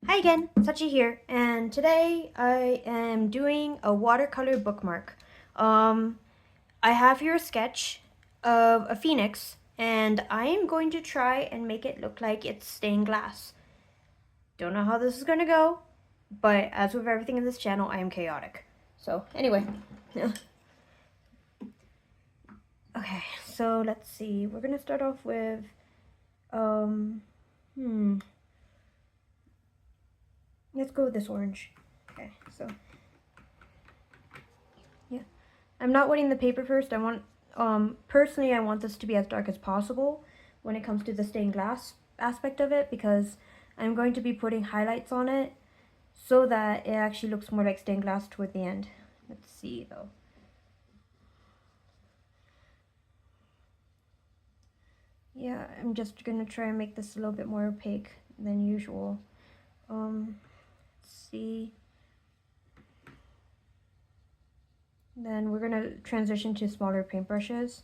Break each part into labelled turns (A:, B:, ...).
A: Hi again, Sachii here, and today I am doing a watercolor bookmark. Um, I have here a sketch of a phoenix, and I am going to try and make it look like it's stained glass. Don't know how this is going to go, but as with everything in this channel, I am chaotic. So, anyway. Okay, so let's see. We're going to start off with, um, hmm, let's go with this orange. Okay, so yeah. I'm not wetting the paper first. Personally, I want this to be as dark as possible when it comes to the stained glass aspect of it, because I'm going to be putting highlights on it so that it actually looks more like stained glass toward the end. Let's see though. Yeah, I'm just gonna try and make this a little bit more opaque than usual. Let's see. Then we're gonna transition to smaller paintbrushes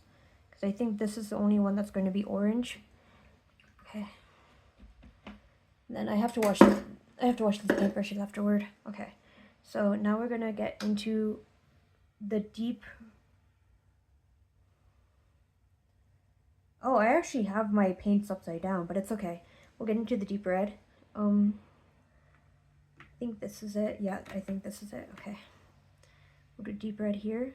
A: because I think this is the only one that's going to be orange. Okay. Then I have to wash these paintbrushes afterward. Okay. So now we're gonna get into the deep. Oh, I actually have my paints upside down, but it's okay. We'll get into the deep red. I think this is it. Yeah, I think this is it. Okay. We'll do deep red here.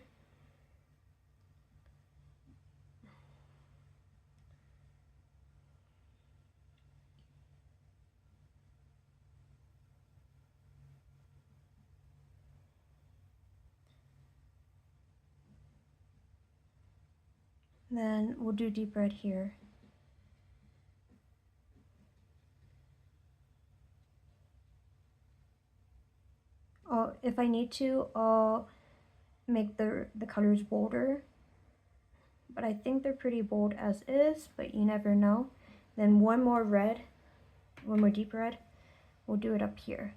A: Then we'll do deep red here. Oh, if I need to, I'll make the colors bolder. But I think they're pretty bold as is, but you never know. Then one more red, one more deep red. We'll do it up here.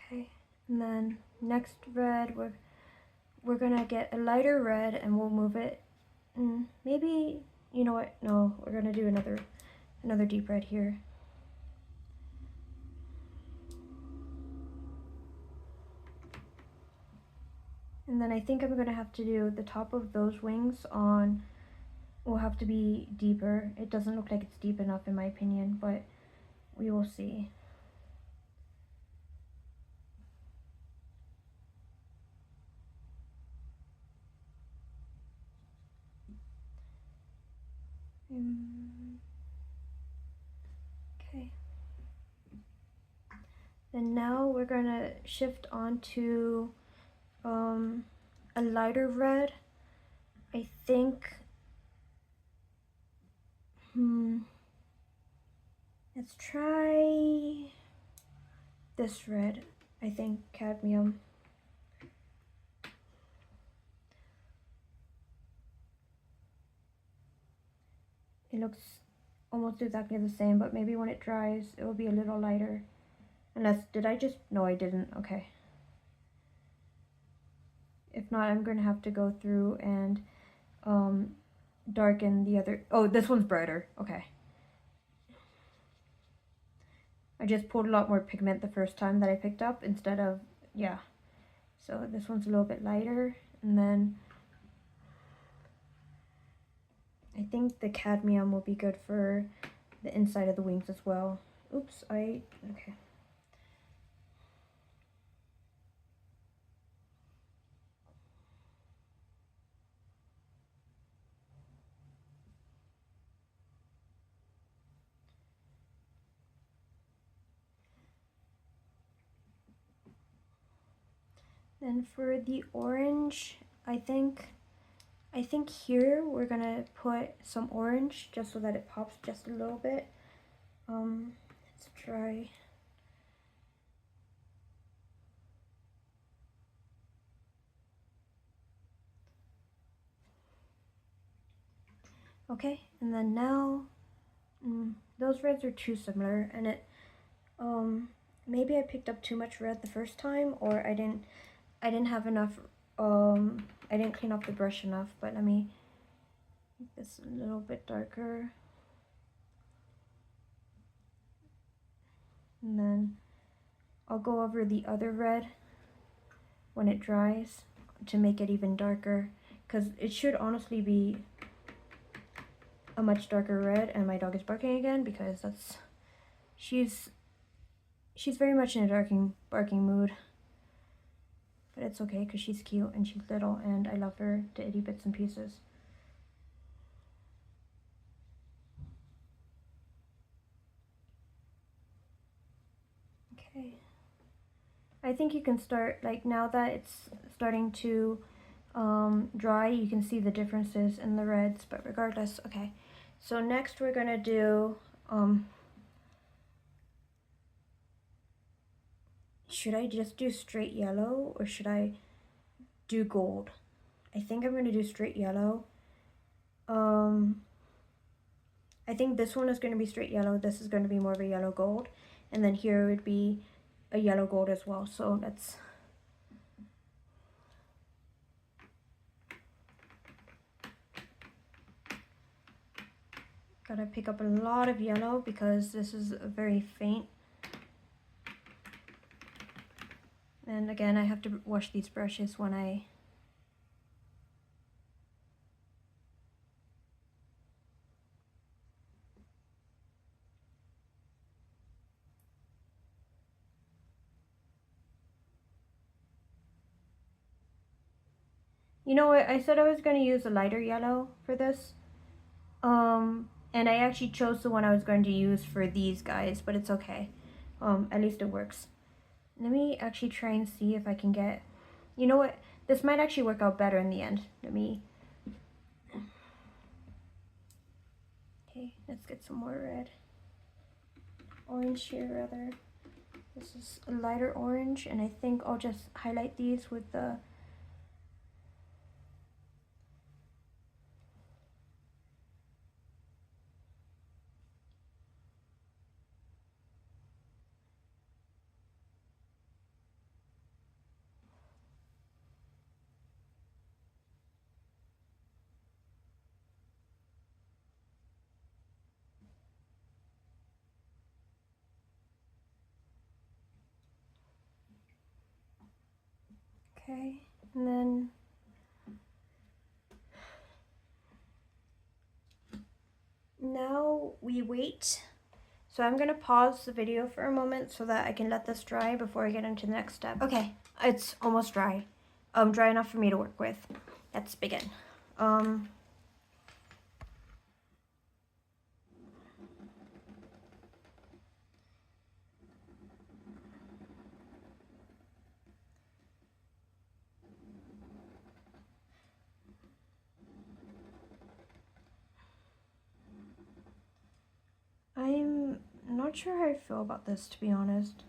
A: Okay, and then next red, we're gonna get a lighter red and we'll move it. Maybe, you know what? No, we're gonna do another deep red here. And then I think I'm gonna have to do the top of those wings on. Will have to be deeper. It doesn't look like it's deep enough in my opinion, but we will see. Okay. And now we're gonna shift on to a lighter red. I think. Let's try this red. I think cadmium. It looks almost exactly the same, but maybe when it dries, it will be a little lighter. Unless, did I just? No, I didn't. Okay. If not, I'm going to have to go through and darken the other. Oh, this one's brighter. Okay. I just pulled a lot more pigment the first time that I picked up instead of, yeah. So this one's a little bit lighter. And then I think the cadmium will be good for the inside of the wings as well. Oops, okay. Then for the orange, I think here we're gonna put some orange just so that it pops just a little bit. Let's try. Okay, and then now those reds are too similar, and Maybe I picked up too much red the first time, or I didn't have enough, I didn't clean off the brush enough, but let me make this a little bit darker. And then I'll go over the other red when it dries to make it even darker, because it should honestly be a much darker red. And my dog is barking again because she's very much in a barking mood. But it's okay because she's cute and she's little and I love her to itty bits and pieces. Okay. I think you can start, like, now that it's starting to dry, you can see the differences in the reds, but regardless, okay. So next we're gonna do, should I just do straight yellow or should I do gold? I think I'm gonna do straight yellow. I think this one is gonna be straight yellow, this is gonna be more of a yellow gold, and then here would be a yellow gold as well, so let's gotta pick up a lot of yellow because this is a very faint. And again, I have to wash these brushes when I You know what, I said I was going to use a lighter yellow for this. And I actually chose the one I was going to use for these guys, but it's okay. At least it works. Let me actually try and see if I can get, you know what, this might actually work out better in the end. Okay, let's get some more red. Orange here, rather. This is a lighter orange, and I think I'll just highlight these with the okay, and then now we wait. So I'm gonna pause the video for a moment so that I can let this dry before I get into the next step. Okay, it's almost dry. Dry enough for me to work with. Let's begin. I'm not sure how I feel about this, to be honest.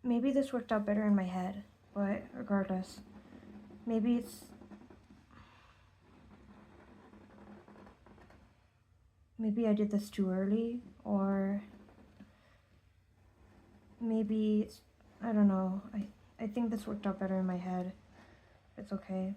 A: Maybe this worked out better in my head, but regardless, maybe I did this too early, or maybe I don't know. I think this worked out better in my head. It's okay.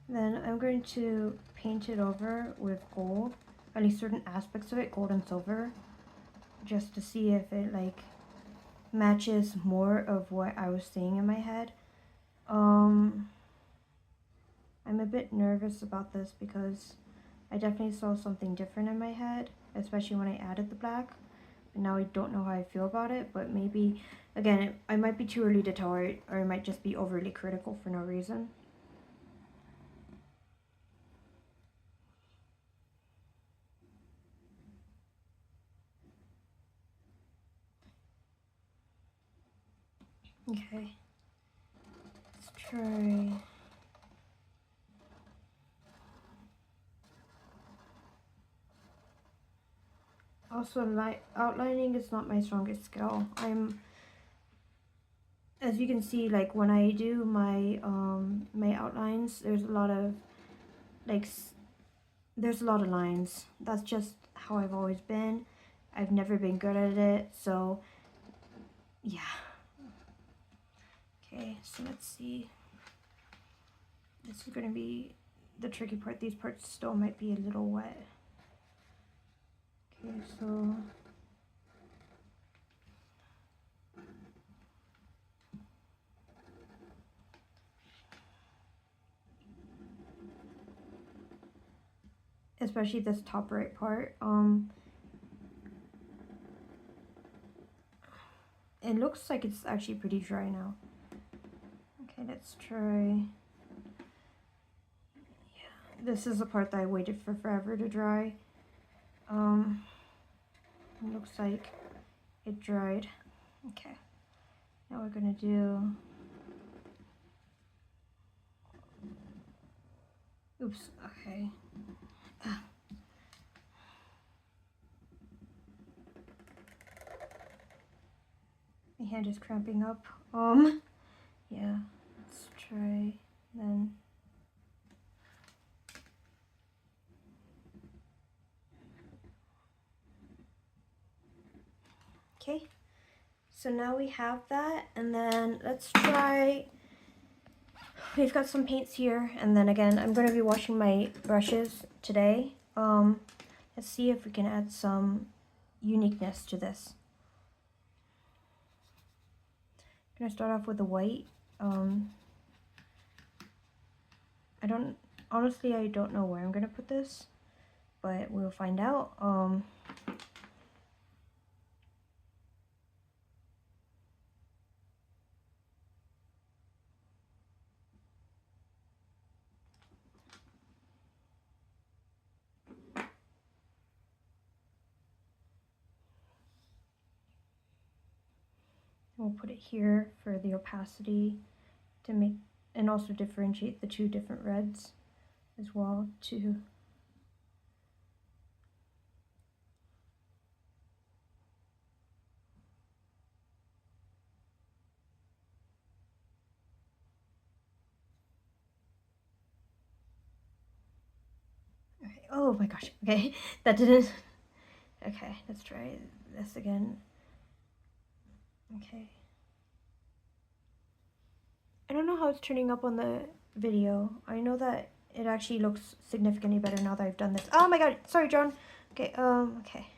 A: Then I'm going to paint it over with gold, at least certain aspects of it, gold and silver, just to see if it like matches more of what I was seeing in my head. I'm a bit nervous about this because I definitely saw something different in my head, especially when I added the black. But now I don't know how I feel about it, but maybe, again, I might be too early to tell, or I might just be overly critical for no reason. Okay, let's try. Also, outlining is not my strongest skill. As you can see, like when I do my my outlines, there's a lot of like there's a lot of lines. That's just how I've always been. I've never been good at it, so yeah. Okay, so let's see. This is gonna be the tricky part. These parts still might be a little wet. Okay, so especially this top right part. It looks like it's actually pretty dry now. Okay, let's try. Yeah, this is the part that I waited for forever to dry. It looks like it dried. Okay, now we're gonna do. Oops. Okay. My hand is cramping up. Yeah, let's try then. Okay, so now we have that, and then let's try. We've got some paints here, and then again, I'm going to be washing my brushes today. Let's see if we can add some uniqueness to this. I'm going to start off with the white. Honestly, I don't know where I'm going to put this, but we'll find out. We'll put it here for the opacity to make, and also differentiate the two different reds as well too. Okay. Oh my gosh, okay, that didn't, okay, let's try this again. Okay. I don't know how it's turning up on the video. I know that it actually looks significantly better now that I've done this. Oh my god, sorry John. Okay, okay.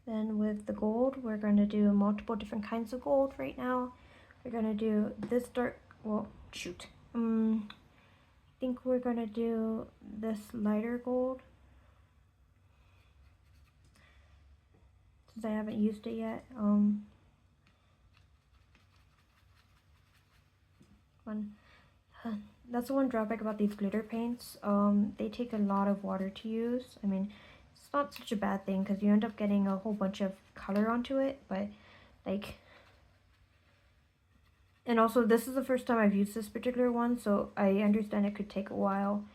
A: Then with the gold, we're going to do multiple different kinds of gold right now. We're going to do this dark, well, shoot. I think we're going to do this lighter gold. Since I haven't used it yet. That's the one drawback about these glitter paints. They take a lot of water to use. I mean, it's not such a bad thing because you end up getting a whole bunch of color onto it, but like, and also this is the first time I've used this particular one, so I understand it could take a while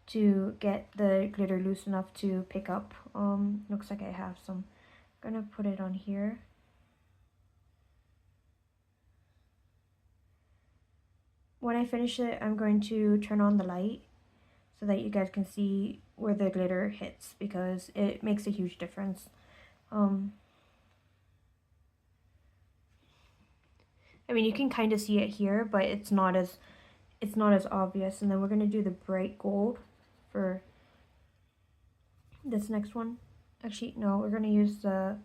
A: to get the glitter loose enough to pick up. Looks like I have some. I'm gonna put it on here. When I finish it, I'm going to turn on the light so that you guys can see where the glitter hits because it makes a huge difference. I mean, you can kind of see it here, but it's not as obvious. And then we're gonna do the bright gold for this next one. Actually, no, we're gonna use the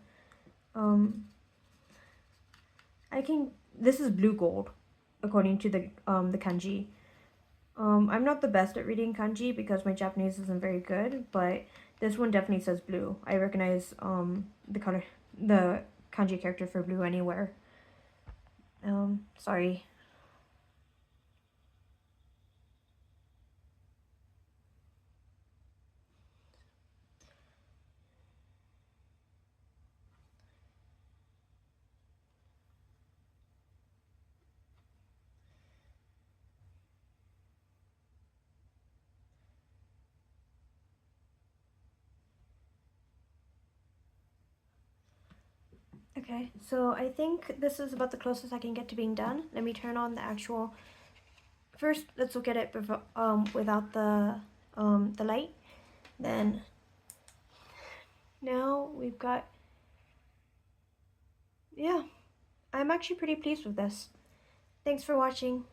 A: this is blue gold according to the kanji. I'm not the best at reading kanji because my Japanese isn't very good, but this one definitely says blue. I recognize the color, the kanji character for blue anywhere. Sorry. Okay, so I think this is about the closest I can get to being done. Let me turn on the actual. First, let's look at it without the light. Then now we've got, yeah, I'm actually pretty pleased with this. Thanks for watching.